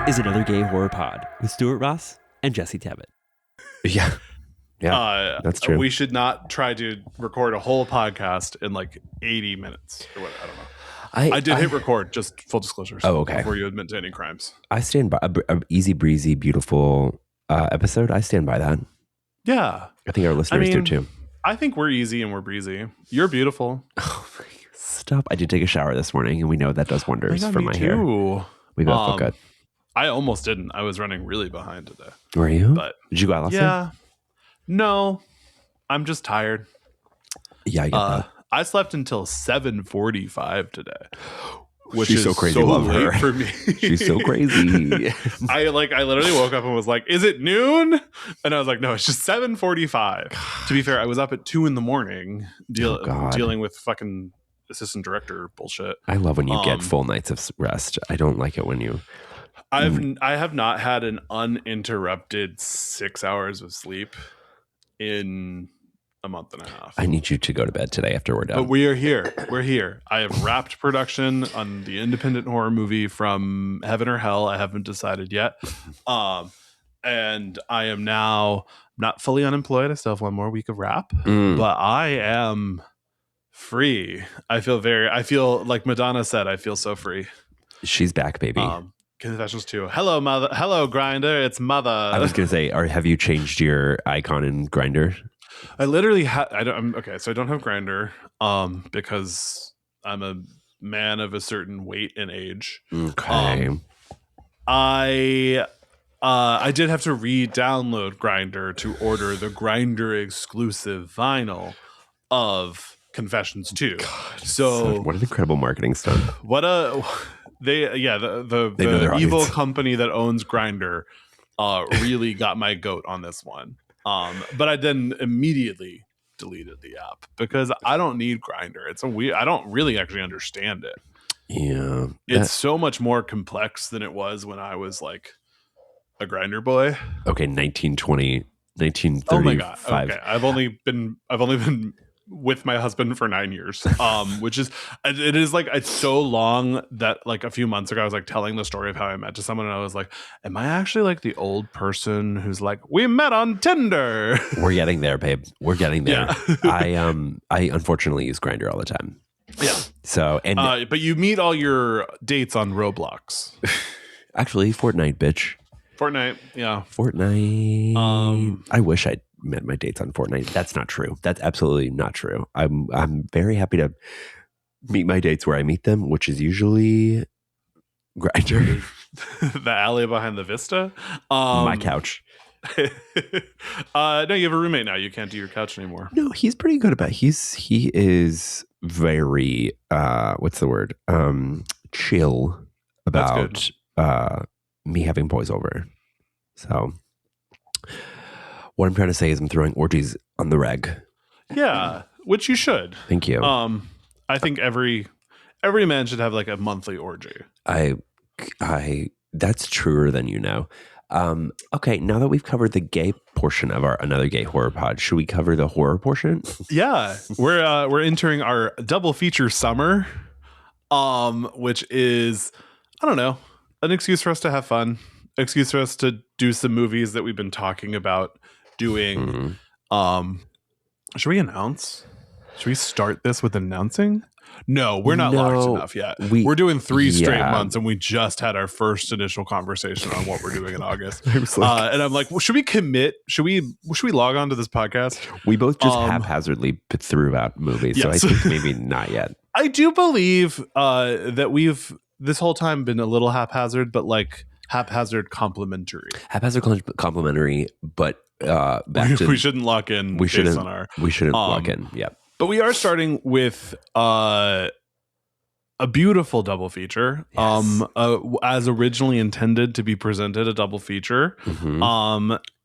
is another gay horror pod with Stuart Ross and Jesse Tevitt. Yeah. Yeah, that's true. We should not try to record a whole podcast in like 80 minutes or what. I don't know. I did hit record, just full disclosure. Oh, okay. Before you admit to any crimes. I stand by a easy breezy, beautiful episode. I stand by that. Yeah. I think our listeners do too. I think we're easy and we're breezy. You're beautiful. Oh, stop. I did take a shower this morning and we know that does wonders for my hair. We both look good. I almost didn't. I was running really behind today. Were you? But did you go out last night? No, I'm just tired. Yeah, I get that. I slept until 7:45 today, which She's is so crazy. So Love her late for me. She's so crazy. I literally woke up and was like, "Is it noon?" And I was like, "No, it's just 7:45." To be fair, I was up at 2 a.m. dealing with fucking assistant director bullshit. I love when you get full nights of rest. I don't like it when you. I have not had an uninterrupted 6 hours of sleep in a month and a half. I need you to go to bed today after we're done. But we are here. We're here. I have wrapped production on the independent horror movie From Heaven or Hell. I haven't decided yet. And I am now not fully unemployed. I still have one more week of wrap, but I am free. I feel like Madonna said, I feel so free. She's back, baby. Confessions too. Hello, mother. Hello, Grindr. It's mother. I was gonna say, have you changed your icon in Grindr? I literally so I don't have Grindr because I'm a man of a certain weight and age. Okay. I did have to re-download Grindr to order the Grindr exclusive vinyl of Confessions 2. God, so what an incredible marketing stunt. The evil company that owns Grindr really got my goat on this one. But I then immediately deleted the app because I don't need Grindr. I don't really actually understand it. Yeah. It's so much more complex than it was when I was like a Grindr boy. Okay, 1920, 1935. Oh my God. Okay. I've only been with my husband for 9 years, which is, it is like, it's so long that like a few months ago I was like telling the story of how I met to someone and I was like, am I actually like the old person who's like, we met on Tinder? We're getting there, babe. We're getting there. Yeah. I unfortunately use Grindr all the time. Yeah. So but you meet all your dates on Roblox. Actually, Fortnite, bitch. Fortnite, yeah. Fortnite. I wish I'd met my dates on Fortnite. That's not true. That's absolutely not true. I'm very happy to meet my dates where I meet them, which is usually Grindr. The alley behind the Vista. My couch. No, you have a roommate now. You can't do your couch anymore. No, he's pretty good about it. He is very what's the word? Chill about me having boys over. So what I'm trying to say is I'm throwing orgies on the reg. Yeah, which you should. Thank you. I think every man should have like a monthly orgy. I that's truer than you know. Okay, now that we've covered the gay portion of our another gay horror pod, should we cover the horror portion? Yeah, we're entering our double feature summer, which is, I don't know, an excuse for us to have fun, excuse for us to do some movies that we've been talking about doing. Should we announce? Should we start this with announcing? No, we're not locked enough yet. We're doing 3 straight months, and we just had our first initial conversation on what we're doing in August. And I'm like, well, should we commit? Should we log on to this podcast? We both just haphazardly threw out movies, so I think maybe not yet. I do believe that we've this whole time been a little haphazard, but like haphazard complimentary. But we shouldn't lock in. We shouldn't lock in. Yeah. But we are starting with a beautiful double feature, yes. As originally intended to be presented, a double feature,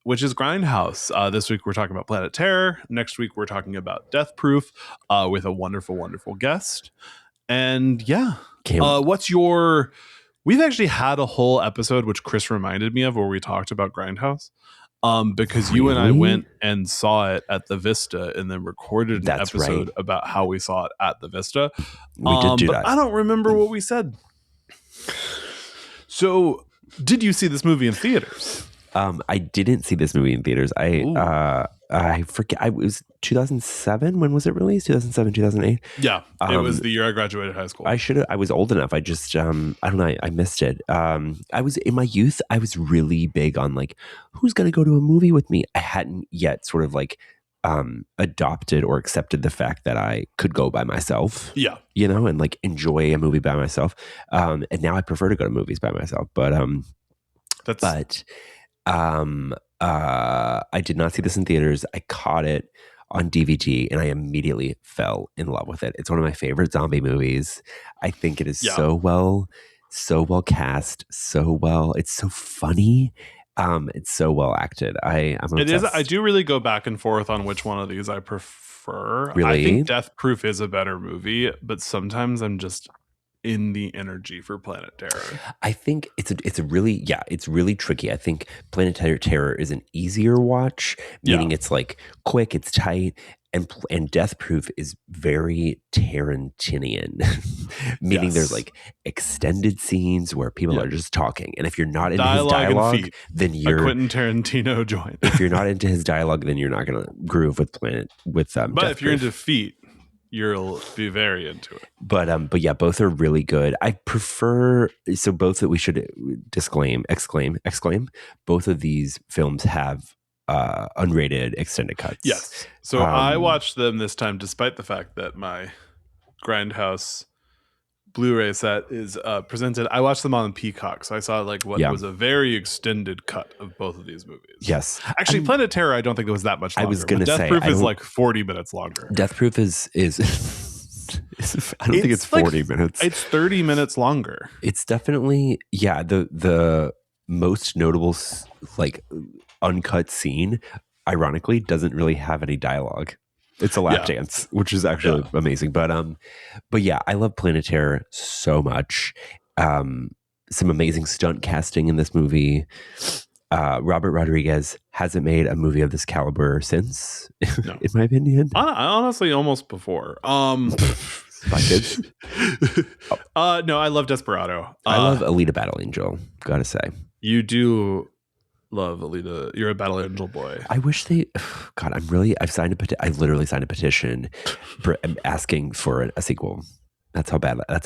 which is Grindhouse. This week we're talking about Planet Terror. Next week we're talking about Death Proof with a wonderful, wonderful guest. And yeah, we've actually had a whole episode, which Chris reminded me of, where we talked about Grindhouse. Because you and I went and saw it at the Vista and then recorded an episode about how we saw it at the Vista. We did do that. I don't remember what we said. So Did you see this movie in theaters? I didn't see this movie in theaters. I forget. It was 2007. When was it released? 2007, 2008. Yeah, it was the year I graduated high school. I was old enough. I just I don't know. I missed it. I was in my youth. I was really big on like, who's going to go to a movie with me? I hadn't yet sort of like adopted or accepted the fact that I could go by myself. Yeah, and like enjoy a movie by myself. And now I prefer to go to movies by myself. But I did not see this in theaters. I caught it on DVD and I immediately fell in love with it. It's one of my favorite zombie movies. I think it is so well cast, it's so funny. It's so well acted. I'm obsessed. It is. I do really go back and forth on which one of these I prefer. Really? I think Death Proof is a better movie, but sometimes I'm just in the energy for Planet Terror. I think it's really tricky. I think Planet Terror is an easier watch, meaning it's like quick, it's tight, and Death Proof is very Tarantinian, meaning there's like extended scenes where people are just talking, and if you're not into his dialogue, then you're a Quentin Tarantino joint. If you're not into his dialogue, then you're not going to groove with But Death if you're into feet, you'll be very into it. But yeah, both are really good. I prefer, so both that we should exclaim. Both of these films have unrated extended cuts. Yes. So I watched them this time, despite the fact that my Grindhouse Blu-ray set is presented. I watched them on Peacock, so I saw like what was a very extended cut of both of these movies. Yes, actually, Planet Terror, I don't think it was that much longer. I was going to say, Death Proof is like 40 minutes longer. Death Proof is I don't think it's 40 minutes. It's 30 minutes longer. It's definitely the most notable like uncut scene, ironically, doesn't really have any dialogue. It's a lap dance, which is actually amazing. But yeah, I love Planet Terror so much. Some amazing stunt casting in this movie. Robert Rodriguez hasn't made a movie of this caliber since, in my opinion. Honestly, almost before. My kids. No, I love Desperado. I love Alita Battle Angel. Gotta say, you do love Alita. You're a Battle Angel boy. I wish God, I literally signed a petition asking for a sequel. That's how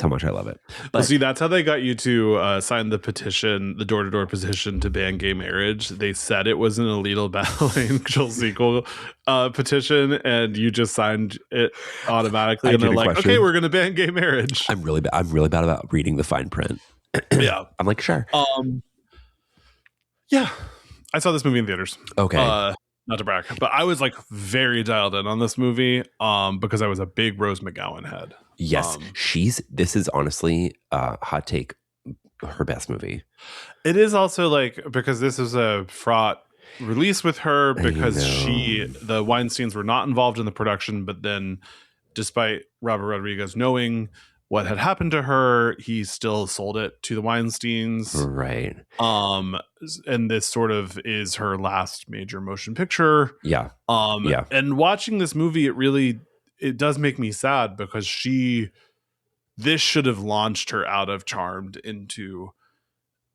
much I love it. But well, see, that's how they got you to sign the petition, the door-to-door petition to ban gay marriage. They said it was an Alita Battle Angel sequel petition, and you just signed it automatically. And they're like, okay, we're going to ban gay marriage. I'm really bad about reading the fine print. Yeah. I'm like, sure. Yeah. I saw this movie in theaters. Okay. Not to brag, but I was like very dialed in on this movie because I was a big Rose McGowan head. Yes, this is honestly hot take, her best movie. It is also like, because this is a fraught release with her because the Weinsteins were not involved in the production, but then despite Robert Rodriguez knowing what had happened to her, he still sold it to the Weinsteins. Right. And this sort of is her last major motion picture. Yeah. And watching this movie, it does make me sad because this should have launched her out of Charmed into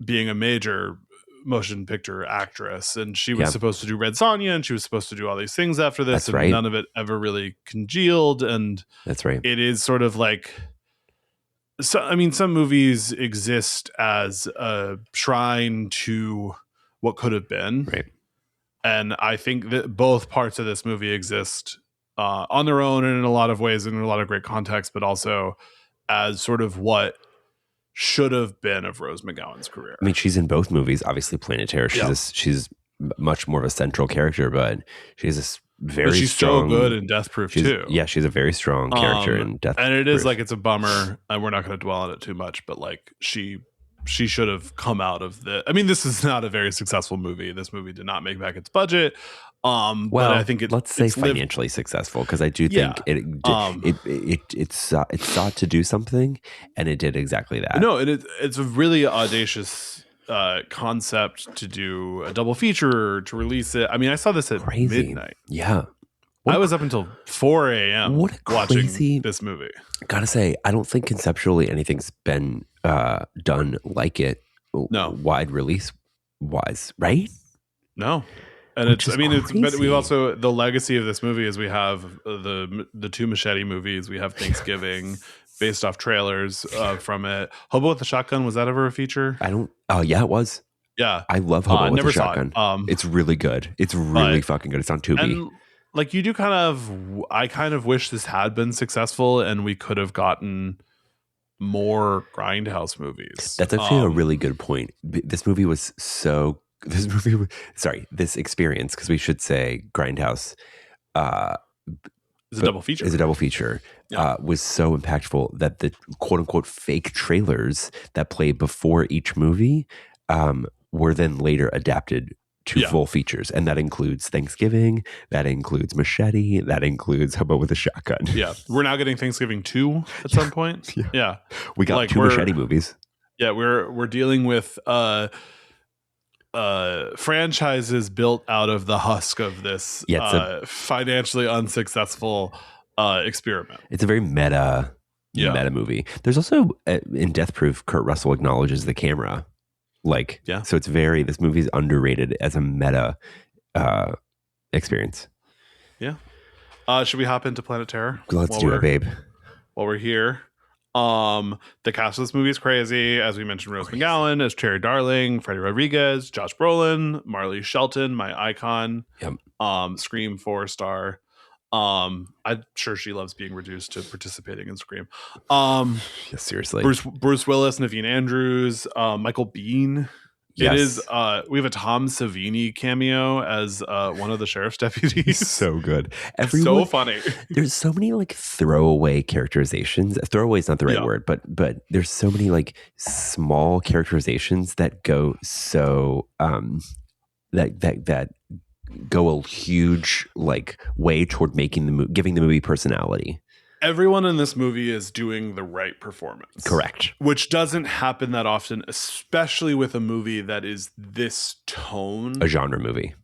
being a major motion picture actress. And she was supposed to do Red Sonja, and she was supposed to do all these things after this. That's and right. None of it ever really congealed. And that's right. It is sort of like, so, I mean, some movies exist as a shrine to what could have been. Right. And I think that both parts of this movie exist on their own and in a lot of ways, and in a lot of great context, but also as sort of what should have been of Rose McGowan's career. I mean, she's in both movies. Obviously, Planet Terror, she's much more of a central character, but she's this very she's strong. So good in Death Proof too. Yeah, she's a very strong character in Death Proof. And it is like, it's a bummer, and we're not going to dwell on it too much, but like she should have come out of this is not a very successful movie. This movie did not make back its budget. Well, but I think let's say financially successful, because I do think it sought to do something, and it did exactly that. No, it's a really audacious concept to do a double feature, to release it. I mean, I saw this at midnight. Yeah. I was up until 4 a.m. watching this movie. Gotta say, I don't think conceptually anything's been done like it wide release wise, right? No. And Which it's, is I mean, it's, but crazy. we've also, the legacy of this movie is we have the two Machete movies. We have Thanksgiving based off trailers from it. Hobo with the Shotgun, was that ever a feature? Oh yeah, it was. Yeah. I love Hobo with never the saw Shotgun. it. It's really good. It's really fucking good. It's on Tubi. And like you do I kind of wish this had been successful and we could have gotten more Grindhouse movies. That's actually a really good point. This experience, because we should say Grindhouse is a double feature. Was so impactful that the quote unquote fake trailers that play before each movie were then later adapted to full features. And that includes Thanksgiving, that includes Machete, that includes Hobo with a Shotgun. Yeah. We're now getting Thanksgiving 2 at some point. Yeah. We got like 2 Machete movies. Yeah, we're dealing with franchises built out of the husk of this financially unsuccessful experiment. It's a very meta movie. There's also in Death Proof, Kurt Russell acknowledges the camera. So it's this movie's underrated as a meta experience. Yeah. Should we hop into Planet Terror? Let's do it, babe. While we're here. The cast of this movie is crazy. As we mentioned, Rose McGowan as Cherry Darling, Freddie Rodriguez, Josh Brolin, Marley Shelton, my icon. Yep. Scream 4-star. I'm sure she loves being reduced to participating in Scream. Seriously. Bruce Willis, Naveen Andrews, Michael Biehn. Yes. It is. We have a Tom Savini cameo as one of the sheriff's deputies. So good. So funny. There's so many like throwaway characterizations. Throwaway is not the right word, but there's so many like small characterizations that go so that go a huge like way toward making giving the movie personality. Everyone in this movie is doing the right performance. Correct. Which doesn't happen that often, especially with a movie that is this tone. A genre movie.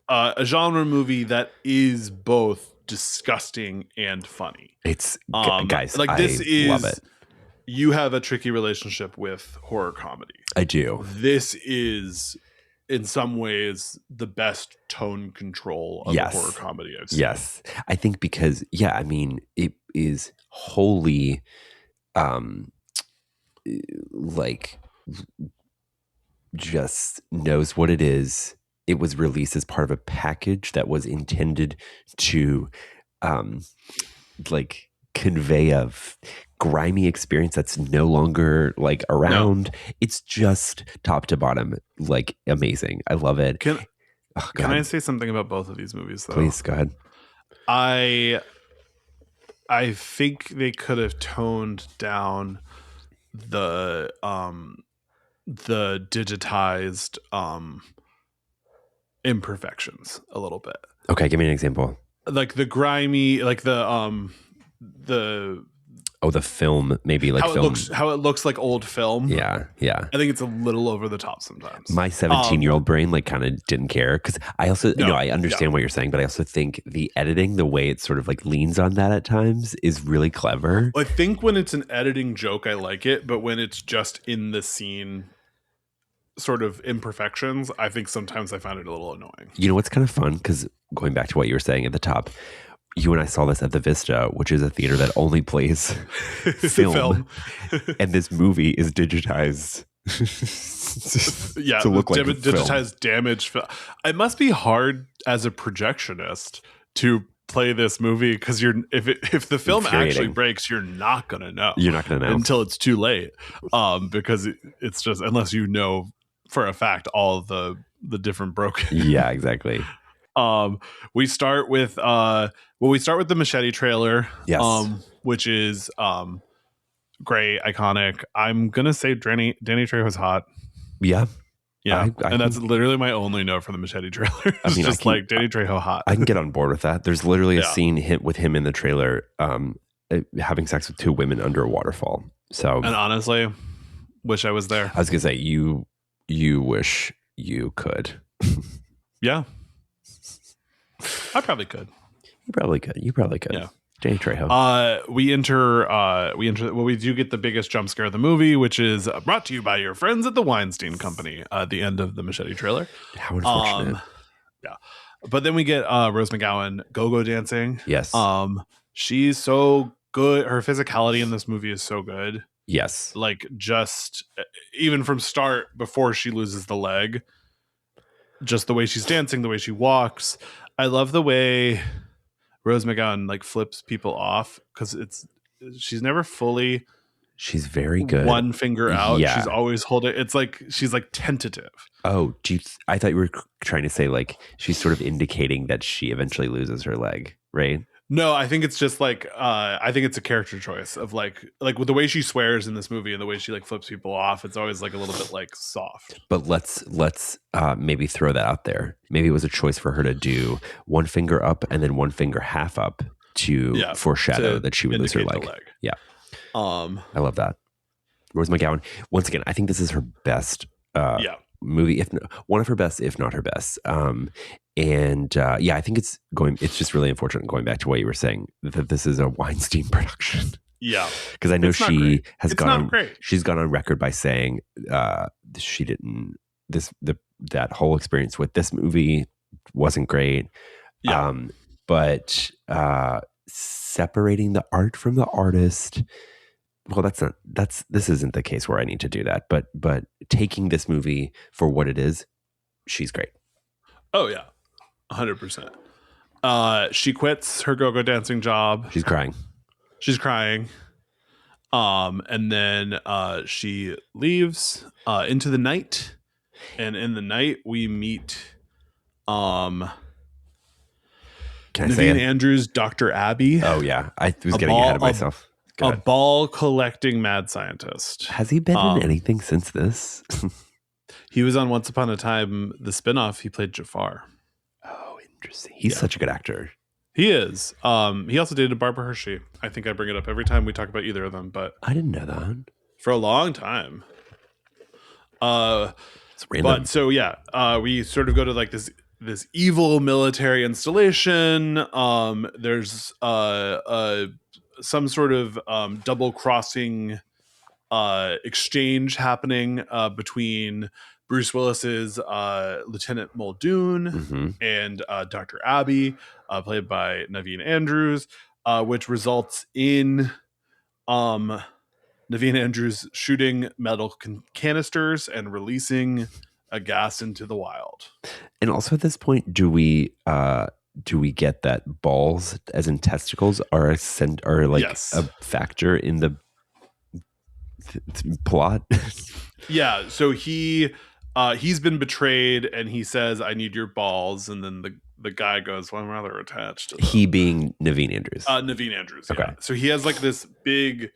A genre movie that is both disgusting and funny. It's guys, like this love it. You have a tricky relationship with horror comedy. I do. This is in some ways the best tone control of a horror comedy I've seen. Yes. I think because I mean it is wholly like just knows what it is. It was released as part of a package that was intended to like convey a grimy experience that's no longer like around. No. It's just top to bottom like amazing. I love it. Can I say something about both of these movies though? Please, go ahead. I think they could have toned down the digitized imperfections a little bit. Okay, give me an example. Like the grimy, like the film, maybe like how it looks like old film. Yeah. I think it's a little over the top sometimes. My 17-year-old brain like kind of didn't care because I also I understand what you're saying, but I also think the editing, the way it sort of like leans on that at times is really clever. I think when it's an editing joke, I like it, but when it's just in the scene sort of imperfections, I think sometimes I find it a little annoying. You know what's kind of fun, because going back to what you were saying at the top, you and I saw this at the Vista, which is a theater that only plays film. And this movie is digitized to look like digitized damaged film. It must be hard as a projectionist to play this movie because if the film actually breaks, you're not gonna know. You're not gonna know until it's too late. Because it's just, unless you know for a fact all the different broken. Yeah, exactly. We start with the Machete trailer. Yes. Which is great, iconic. I'm gonna say Danny Trejo's hot. Yeah. And that's literally my only note for the Machete trailer. It's just like Danny Trejo hot. I can get on board with that. There's literally a scene with him in the trailer having sex with 2 women under a waterfall. So, and honestly, wish I was there. I was gonna say you wish you could. Yeah. I probably could. You probably could. Yeah. Danny Trejo. We do get the biggest jump scare of the movie, which is brought to you by your friends at the Weinstein Company at the end of the Machete trailer. How unfortunate. Yeah. But then we get Rose McGowan go-go dancing. Yes. She's so good. Her physicality in this movie is so good. Yes. Like, just even from start, before she loses the leg, just the way she's dancing, the way she walks. I love the way Rose McGowan like flips people off, because she's never fully. She's very good. One finger out. Yeah. She's always holding. It's like she's like tentative. Oh, I thought you were trying to say like she's sort of indicating that she eventually loses her leg, right? No, I think it's just like I think it's a character choice of like with the way she swears in this movie and the way she like flips people off. It's always like a little bit like soft. But let's maybe throw that out there. Maybe it was a choice for her to do one finger up and then one finger half up to foreshadow that she would lose her leg. Yeah. I love that. Rose McGowan. Once again, I think this is her best movie, one of her best, if not her best. I think it's just really unfortunate, going back to what you were saying, that this is a Weinstein production. Yeah. Because I know she's gone on record by saying she didn't, that whole experience with this movie wasn't great. Yeah. But separating the art from the artist, well, this isn't the case where I need to do that, but taking this movie for what it is, she's great. Oh yeah. 100%. She quits her go-go dancing job. She's crying. And then she leaves into the night, and in the night we meet Naveen Andrews, Dr. Abby. Oh yeah, I was getting ahead of myself. A ball collecting mad scientist. Has he been in anything since this? He was on Once Upon a Time, the spinoff. He played Jafar. Oh, interesting. He's such a good actor. He is. He also dated Barbara Hershey. I think I bring it up every time we talk about either of them, but I didn't know that. For a long time. It's random. But so we sort of go to like this evil military installation. There's some sort of double crossing exchange happening between Bruce Willis's Lieutenant Muldoon and Dr. Abby, played by Naveen Andrews, which results in Naveen Andrews shooting metal canisters and releasing a gas into the wild. And also at this point, do we get that balls, as in testicles, are a factor in the plot? Yeah. So he's been betrayed, and he says, "I need your balls," and then the guy goes, "Well, I'm rather attached to them." He being Naveen Andrews. Naveen Andrews. Okay. Yeah. So he has like this big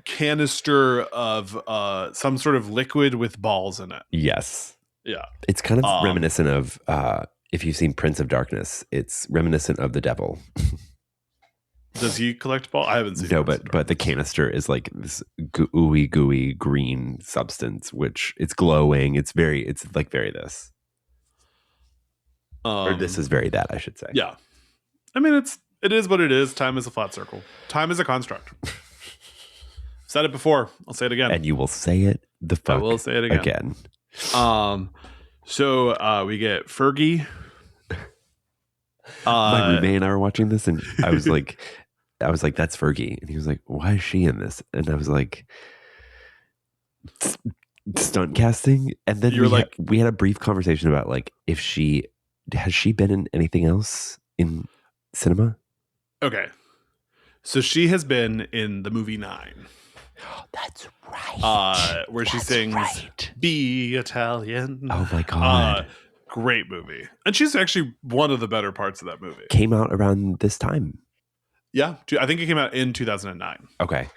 canister of some sort of liquid with balls in it. Yes. Yeah. It's kind of reminiscent of if you've seen Prince of Darkness, it's reminiscent of the devil. Does he collect balls? I haven't seen. No, but the canister is like this gooey green substance, which it's glowing. It's like very this. Or this is very that, I should say. Yeah. I mean, it is what it is. Time is a flat circle. Time is a construct. Said it before. I'll say it again. And you will say it I will say it again. So we get Fergie. My roommate and I were watching this, and I was like, "That's Fergie," and he was like, "Why is she in this?" And I was like, "Stunt casting." And then we had a brief conversation about like if has she been in anything else in cinema? Okay, so she has been in the movie 9. That's right. Where she sings "Be Italian." Oh my god. Great movie. And she's actually one of the better parts of that movie. Came out around this time. Yeah. I think it came out in 2009. Okay.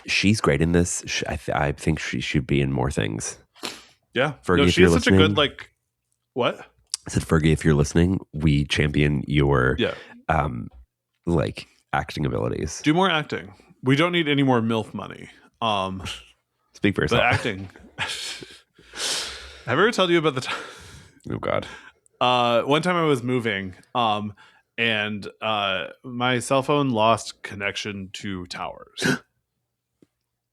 She's great in this. I think she should be in more things. Yeah. Fergie, she has such a good, like, what? I said, Fergie, if you're listening, we champion your acting abilities. Do more acting. We don't need any more MILF money. Speak for yourself. But acting. Have I ever told you about the time? Oh God. One time I was moving, and my cell phone lost connection to towers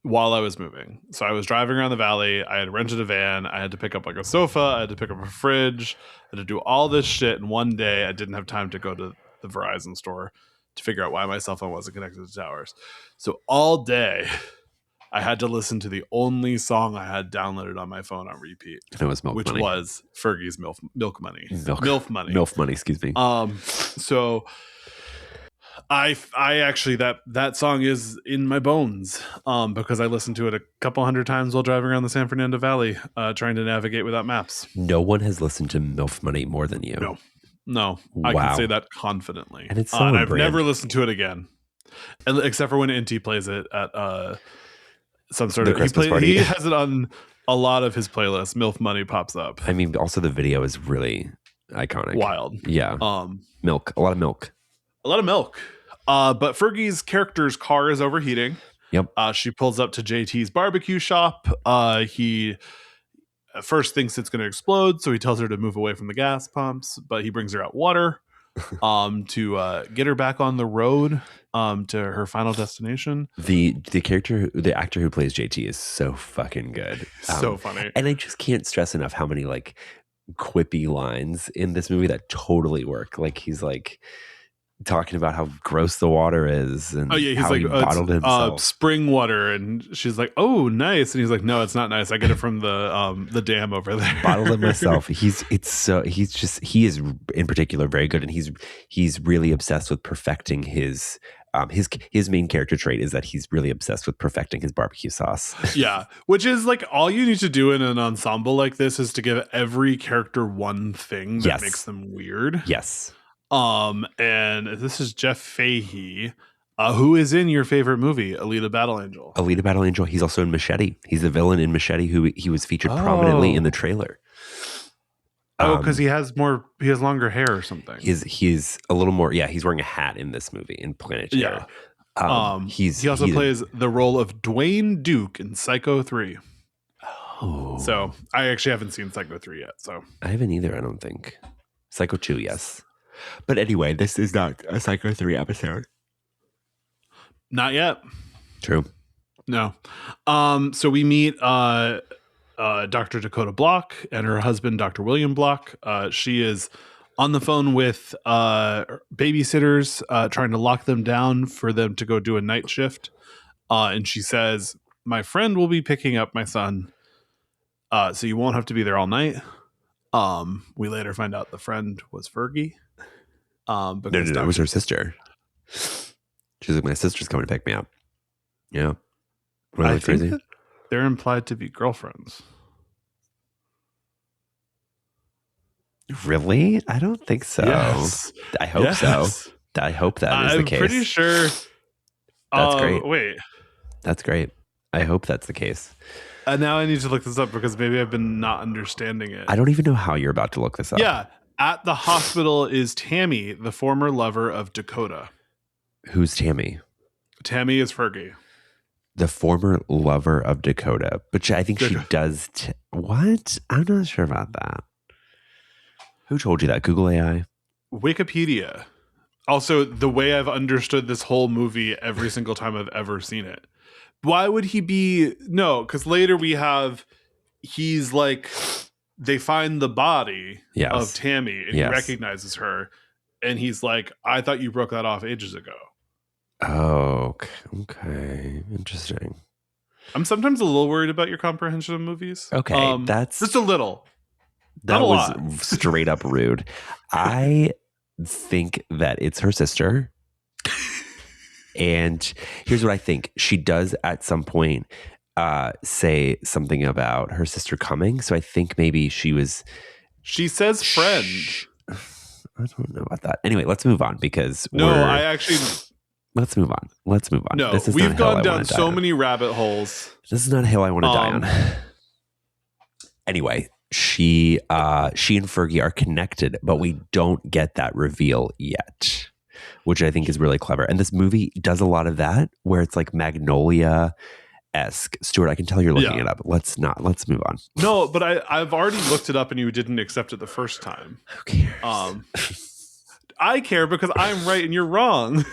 while I was moving. So I was driving around the valley. I had rented a van. I had to pick up like a sofa. I had to pick up a fridge. I had to do all this shit in one day. I didn't have time to go to the Verizon store to figure out why my cell phone wasn't connected to towers. So all day I had to listen to the only song I had downloaded on my phone on repeat. And it was Milk Money. Which was Fergie's Milk Money. MILF Money. MILF Money, excuse me. So I actually that song is in my bones because I listened to it a couple hundred times while driving around the San Fernando Valley trying to navigate without maps. No one has listened to MILF Money more than you. No. Wow. I can say that confidently. And it's so and I've never listened to it again, except for when Inti plays it at some sort of Christmas party. He has it on a lot of his playlists. MILF Money pops up. I mean, also the video is really iconic. Wild. Yeah. Milk. A lot of milk. But Fergie's character's car is overheating. Yep. She pulls up to JT's barbecue shop. He at first thinks it's going to explode, so he tells her to move away from the gas pumps, but he brings her out water to get her back on the road to her final destination. The actor who plays JT is so fucking good. So funny. And I just can't stress enough how many like quippy lines in this movie that totally work. Like he's like talking about how gross the water is and he's how like, he bottled himself. Spring water, and she's like, oh, nice. And he's like, no, it's not nice. I get it from the dam over there. Bottled it myself. He is in particular very good, and he's really obsessed with perfecting his main character trait is that he's really obsessed with perfecting his barbecue sauce. Yeah, which is like all you need to do in an ensemble like this is to give every character one thing that makes them weird. Yes. And this is Jeff Fahey, who is in your favorite movie, Alita Battle Angel. Alita Battle Angel. He's also in Machete. He's the villain in Machete who he was featured prominently in the trailer. Because he has longer hair or something. He's a little more. Yeah, he's wearing a hat in this movie in Planet Terror. He also plays the role of Dwayne Duke in Psycho 3. Oh, so I actually haven't seen Psycho 3 yet. So I haven't either. I don't think. Psycho 2, yes. But anyway, this is not a Psycho 3 episode. Not yet. True. No. So we meet Dr. Dakota Block and her husband, Dr. William Block. She is on the phone with babysitters trying to lock them down for them to go do a night shift. And she says, my friend will be picking up my son, so you won't have to be there all night. We later find out the friend was Fergie. No, it was her sister. She's like, my sister's coming to pick me up. Yeah. I think crazy? They're implied to be girlfriends. Really? I don't think so. Yes. I hope so. I hope that is the case. I'm pretty sure. That's great. Wait. That's great. I hope that's the case. Now I need to look this up because maybe I've been not understanding it. I don't even know how you're about to look this up. Yeah. At the hospital is Tammy, the former lover of Dakota. Who's Tammy? Tammy is Fergie. The former lover of Dakota. But I think she does. What? I'm not sure about that. Who told you that? Google AI? Wikipedia. Also, the way I've understood this whole movie every single time I've ever seen it. Why would he be? No, because later he's like, they find the body of Tammy and he recognizes her. And he's like, I thought you broke that off ages ago. Oh, okay. Interesting. I'm sometimes a little worried about your comprehension of movies. Okay. That's just a little. That was straight up rude. I think that it's her sister. And here's what I think. She does at some point say something about her sister coming. So I think maybe she says friend. I don't know about that. Anyway, let's move on because let's move on. No, we've gone down so many rabbit holes. This is not a hill I want to die on. Anyway, she and Fergie are connected, but we don't get that reveal yet, which I think is really clever. And this movie does a lot of that, where it's like Magnolia-esque. Stuart, I can tell you're looking it up. Let's move on. No, but I've already looked it up, and you didn't accept it the first time. Who cares? I care because I'm right and you're wrong.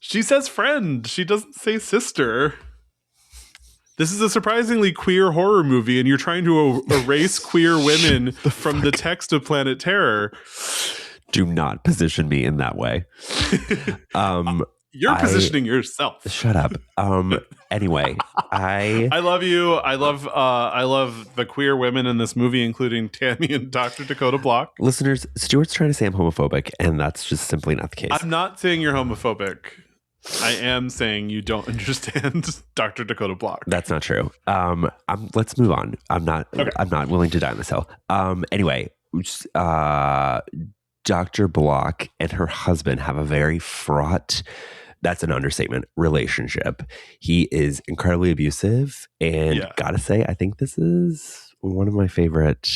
She says friend. She doesn't say sister. This is a surprisingly queer horror movie, and you're trying to erase queer women from the text of Planet Terror. Do not position me in that way. You're positioning yourself. Shut up. Anyway, I love you. I love the queer women in this movie, including Tammy and Dr. Dakota Block. Listeners, Stuart's trying to say I'm homophobic, and that's just simply not the case. I'm not saying you're homophobic. I am saying you don't understand Dr. Dakota Block. That's not true. Let's move on. I'm not willing to die on this hill. Anyway, Dr. Block and her husband have a very fraught, that's an understatement, relationship. He is incredibly abusive, and gotta say, I think this is one of my favorite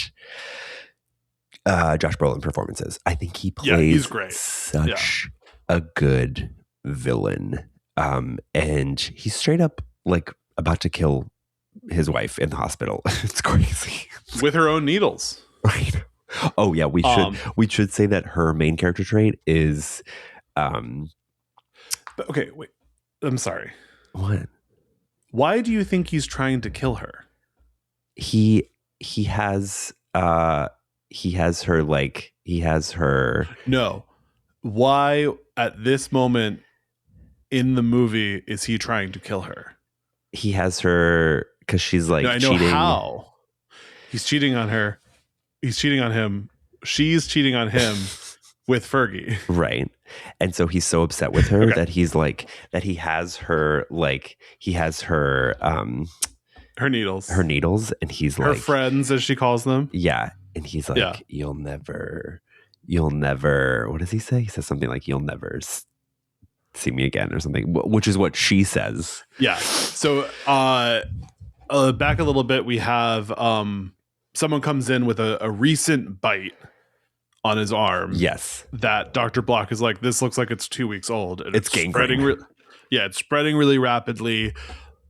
Josh Brolin performances. I think he plays he's great. Such a good villain. And he's straight up like about to kill his wife in the hospital. It's crazy. With her own needles. Right. Oh yeah, we should say that her main character trait is But okay, wait. I'm sorry. What? Why do you think he's trying to kill her? He has her. No. Why at this moment in the movie is he trying to kill her? He has her because she's like I know cheating. how. He's cheating on her. He's cheating on him. She's cheating on him with Fergie. Right. And so he's so upset with her that he's like, that he has her, like, he has her, her needles. And he's like, her friends, as she calls them. Yeah. And he's like, you'll never, what does he say? He says something like, you'll never see me again or something, which is what she says. Yeah. So, back a little bit, we have, someone comes in with a recent bite on his arm. Yes. That Dr. Block is like, this looks like it's 2 weeks old. And it's spreading. It's spreading really rapidly.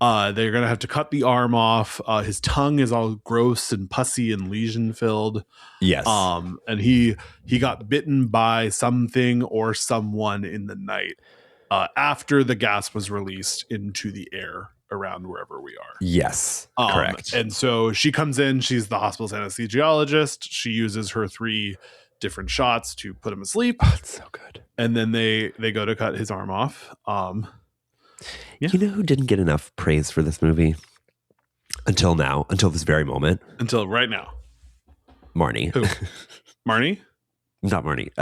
They're going to have to cut the arm off. His tongue is all gross and pussy and lesion filled. Yes. And he got bitten by something or someone in the night after the gas was released into the air around wherever we are. Yes, correct. And so she comes in, she's the hospital's anesthesiologist. She uses her 3 different shots to put him asleep. Oh, it's so good. And then they go to cut his arm off. You know who didn't get enough praise for this movie? Until now, until this very moment. Until right now. Marnie. Who? Marnie? Not Marnie.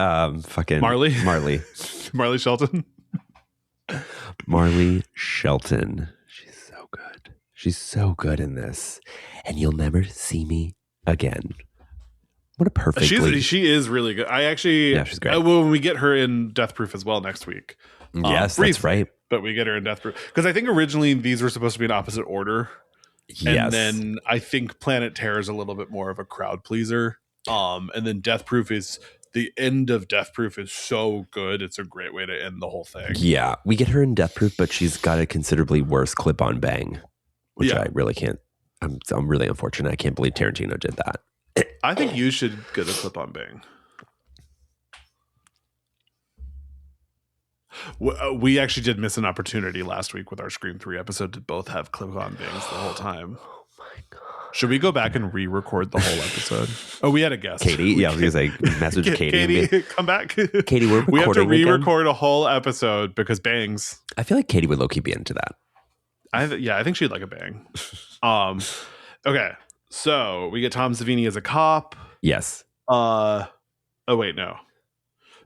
Fucking Marley? Marley. Marley Shelton? Marley Shelton. She's so good in this. And you'll never see me again. What a perfect. She is really good. I actually, she's great. When we get her in Death Proof as well next week. Yes, briefly, that's right. But we get her in Death Proof because I think originally these were supposed to be in opposite order. Yes. And then I think Planet Terror is a little bit more of a crowd pleaser. And then Death Proof is the end of Death Proof is so good. It's a great way to end the whole thing. Yeah, we get her in Death Proof, but she's got a considerably worse clip-on bang, which I really can't. I'm really unfortunate. I can't believe Tarantino did that. I think you should get a clip-on bang. We actually did miss an opportunity last week with our Scream 3 episode to both have clip-on bangs the whole time. Oh my God. Should we go back and re-record the whole episode? Oh, we had a guest. Katie? Yeah, I was going to say, message Katie. Katie, come back. Katie, we're recording We have to re-record again? a whole episode because bangs. I feel like Katie would low-key be into that. I think she'd like a bang. Okay, so we get Tom Savini as a cop. Yes. Oh, wait, no.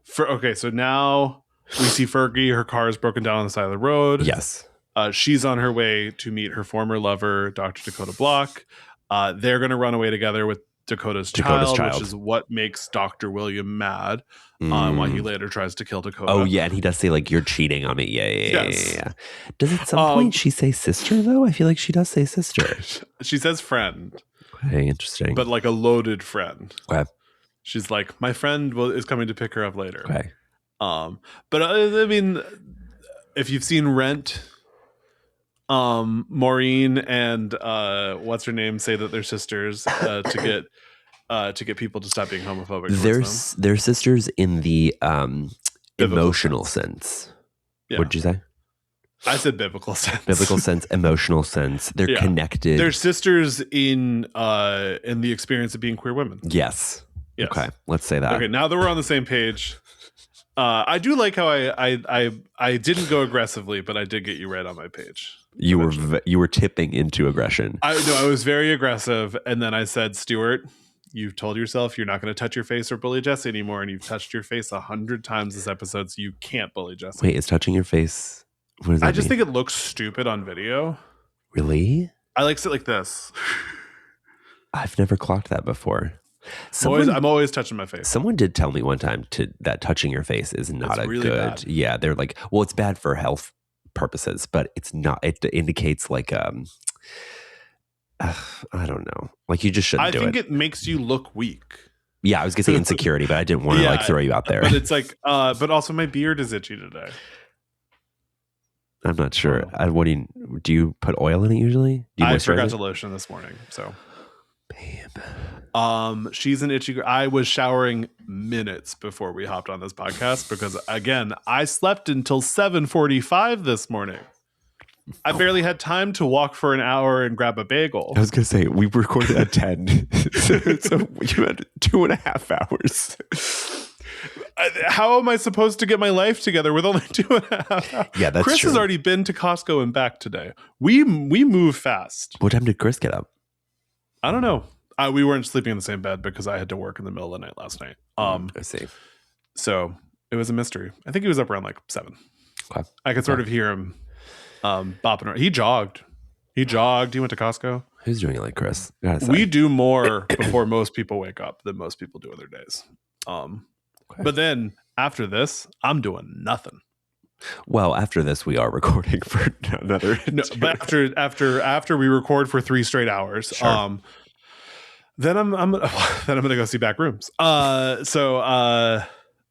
So now we see Fergie. Her car is broken down on the side of the road. Yes. She's on her way to meet her former lover, Dr. Dakota Block. They're going to run away together with Dakota's child, which is what makes Dr. William mad. Why he later tries to kill Dakota. Oh, yeah. And he does say, like, you're cheating on me. Yeah. Does at some point she say sister, though? I feel like she does say sister. She says friend. Okay, interesting. But like a loaded friend. Okay. She's like, my friend is coming to pick her up later. Okay. But I mean, if you've seen Rent, Maureen and what's her name say that they're sisters to get to get people to stop being homophobic. They're sisters in the emotional sense. Yeah. What'd you say? I said biblical sense. Biblical sense, emotional sense. They're connected. They're sisters in the experience of being queer women. Yes. Okay, let's say that. Okay, now that we're on the same page, I do like how I didn't go aggressively, but I did get you right on my page. You were tipping into aggression. I was very aggressive, and then I said, Stuart, you've told yourself you're not going to touch your face or bully Jesse anymore, and you've touched your face 100 times this episode, so you can't bully Jesse. Wait, is touching your face? What does that I just mean? think it looks stupid on video. Really? I like sit like this. I've never clocked that before. I'm always touching my face. Someone did tell me one time that touching your face is not really good. Bad. Yeah, they're like, well, it's bad for health purposes, but it's not. It indicates like I don't know. Like you just shouldn't do it. I think it makes you look weak. Yeah, I was gonna say insecurity, but I didn't want to like throw you out there. But it's like, but also my beard is itchy today. I'm not sure. What do you put oil in it usually? Do you I forgot to lotion this morning, so. Babe. She's an itchy girl. I was showering minutes before we hopped on this podcast because again, I slept until 7:45 this morning. I barely had time to walk for an hour and grab a bagel. I was gonna say we recorded at 10, so you had 2.5 hours. How am I supposed to get my life together with only 2.5 hours? Yeah, that's Chris true. has already been to Costco and back today. We move fast. What time did Chris get up? I don't know. We weren't sleeping in the same bed because I had to work in the middle of the night last night. I see. So it was a mystery. I think he was up around like 7. Okay. I could sort of hear him bopping around. He jogged. He went to Costco. Who's doing it like Chris? We do more before most people wake up than most people do other days. But then after this, I'm doing nothing. Well, after this, we are recording for another. No, but after we record for 3 straight hours, Sure. then I'm gonna go see Back Rooms. And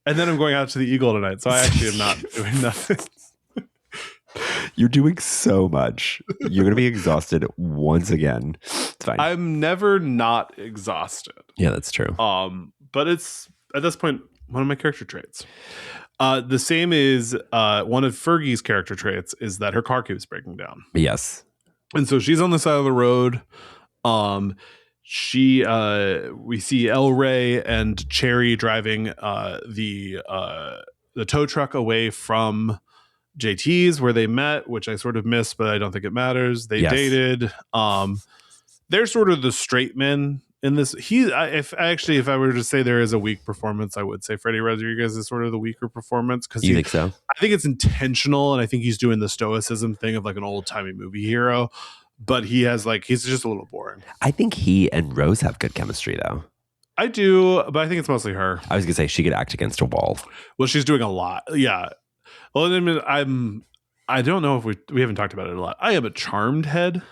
then I'm going out to the Eagle tonight. So I actually am not doing nothing. You're doing so much. You're going to be exhausted once again. It's fine. I'm never not exhausted. Yeah, that's true. But it's at this point one of my character traits. The same is one of Fergie's character traits is that her car keeps breaking down. Yes. And so she's on the side of the road. We see El Rey and Cherry driving the tow truck away from JT's where they met, which I sort of missed, but I don't think it matters. They dated. They're sort of the straight men in this. If I were to say there is a weak performance, I would say Freddie Rodriguez is sort of the weaker performance because you think so? I think it's intentional, and I think he's doing the stoicism thing of like an old timey movie hero. But he's just a little boring. I think he and Rose have good chemistry, though. I do, but I think it's mostly her. I was gonna say she could act against a wall. Well, she's doing a lot. Yeah. Well, I mean, I don't know if we haven't talked about it a lot. I am a Charmed head.